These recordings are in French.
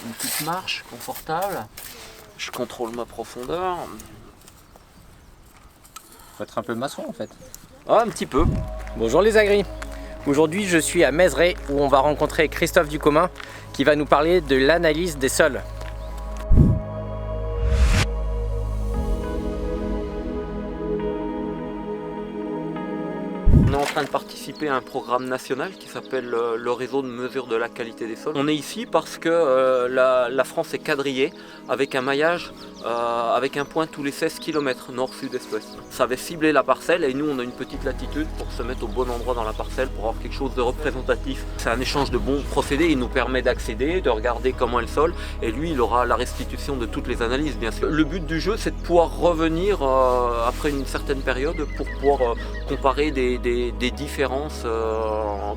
Une petite marche confortable. Je contrôle ma profondeur. Faut être un peu maçon en fait. Ah, un petit peu. Bonjour les agris. Aujourd'hui je suis à Mézeray où on va rencontrer Christophe Ducommun qui va nous parler de l'analyse des sols. On est en train de participer à un programme national qui s'appelle le réseau de mesure de la qualité des sols. On est ici parce que la France est quadrillée avec un maillage avec un point tous les 16 km nord, sud, est, ouest. Ça avait ciblé la parcelle et nous on a une petite latitude pour se mettre au bon endroit dans la parcelle pour avoir quelque chose de représentatif. C'est un échange de bons procédés, il nous permet d'accéder, de regarder comment est le sol et lui il aura la restitution de toutes les analyses bien sûr. Le but du jeu c'est de pouvoir revenir après une certaine période pour pouvoir comparer des différences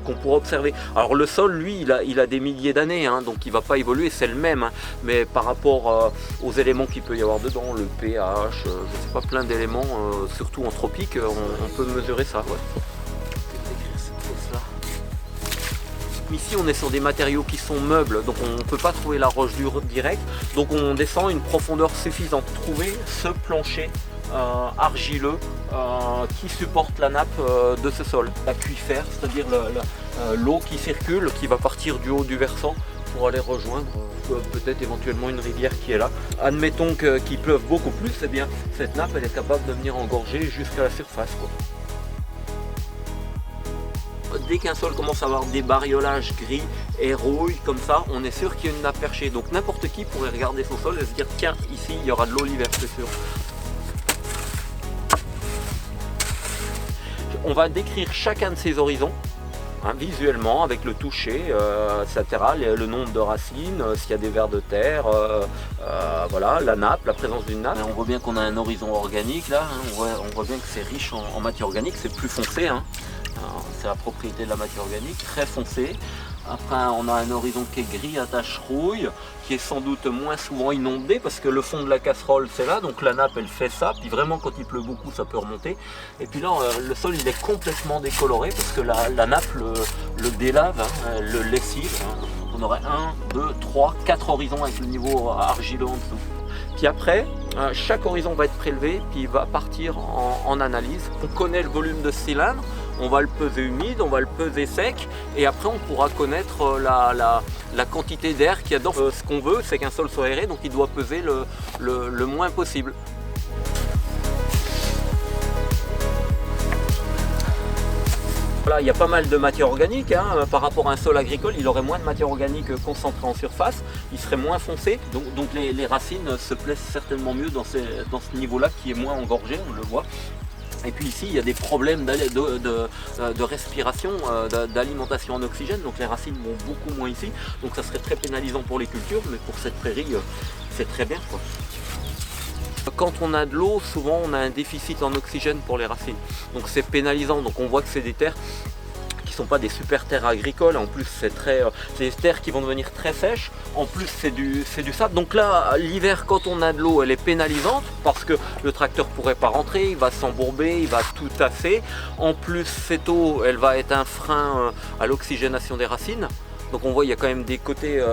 qu'on pourra observer. Alors le sol lui il a des milliers d'années hein, donc il ne va pas évoluer, c'est le même hein, mais par rapport aux éléments qu'il peut y avoir dedans, le pH, je sais pas, plein d'éléments, surtout en tropique, on peut mesurer ça. Ouais. Ici on est sur des matériaux qui sont meubles, donc on ne peut pas trouver la roche dure directe, donc on descend une profondeur suffisante. Trouver ce plancher argileux qui supporte la nappe de ce sol. L'aquifère, c'est-à-dire l'eau qui circule, qui va partir du haut du versant pour aller rejoindre peut-être éventuellement une rivière qui est là. Admettons qu'il pleuve beaucoup plus, eh bien cette nappe elle est capable de venir engorger jusqu'à la surface, quoi. Dès qu'un sol commence à avoir des bariolages gris et rouille comme ça, on est sûr qu'il y a une nappe perchée. Donc n'importe qui pourrait regarder son sol et se dire tiens, ici il y aura de l'eau l'hiver, c'est sûr. On va décrire chacun de ces horizons hein, visuellement avec le toucher, etc., le nombre de racines, s'il y a des vers de terre, voilà, la nappe, la présence d'une nappe. On voit bien qu'on a un horizon organique là, hein, on voit bien que c'est riche en matière organique, c'est plus foncé. Hein. C'est la propriété de la matière organique, très foncée. Après on a un horizon qui est gris à taches rouille, qui est sans doute moins souvent inondé parce que le fond de la casserole c'est là, donc la nappe elle fait ça, puis vraiment quand il pleut beaucoup ça peut remonter. Et puis là le sol il est complètement décoloré parce que la nappe le délave, hein, le lessive. Hein. On aurait 1, 2, 3, 4 horizons avec le niveau argileux en dessous. Puis après, chaque horizon va être prélevé, puis il va partir en analyse. On connaît le volume de cylindre, on va le peser humide, on va le peser sec, et après on pourra connaître la quantité d'air qu'il y a dedans. Ce qu'on veut, c'est qu'un sol soit aéré, donc il doit peser le moins possible. Voilà, il y a pas mal de matière organique, hein. Par rapport à un sol agricole, il aurait moins de matière organique concentrée en surface, il serait moins foncé, donc les racines se plaisent certainement mieux dans ce niveau-là qui est moins engorgé, on le voit. Et puis ici, il y a des problèmes de respiration, d'alimentation en oxygène, donc les racines vont beaucoup moins ici, donc ça serait très pénalisant pour les cultures, mais pour cette prairie, c'est très bien, quoi. Quand on a de l'eau, souvent on a un déficit en oxygène pour les racines. Donc c'est pénalisant, donc on voit que c'est des terres qui ne sont pas des super terres agricoles, en plus c'est des terres qui vont devenir très sèches, en plus c'est du sable. Donc là, l'hiver quand on a de l'eau, elle est pénalisante parce que le tracteur ne pourrait pas rentrer, il va s'embourber, il va tout tasser. En plus cette eau, elle va être un frein à l'oxygénation des racines. Donc on voit il y a quand même des côtés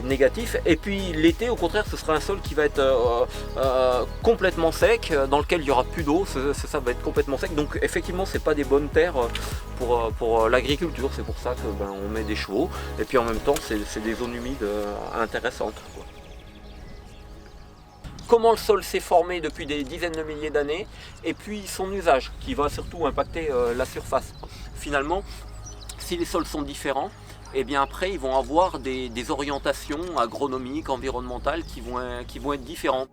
négatifs. Et puis l'été au contraire ce sera un sol qui va être complètement sec, dans lequel il n'y aura plus d'eau, ça va être complètement sec. Donc effectivement c'est pas des bonnes terres pour l'agriculture, c'est pour ça que on met des chevaux. Et puis en même temps c'est des zones humides intéressantes, quoi. Comment le sol s'est formé depuis des dizaines de milliers d'années, et puis son usage qui va surtout impacter la surface. Finalement, si les sols sont différents, et bien après ils vont avoir des orientations agronomiques, environnementales qui vont être différentes.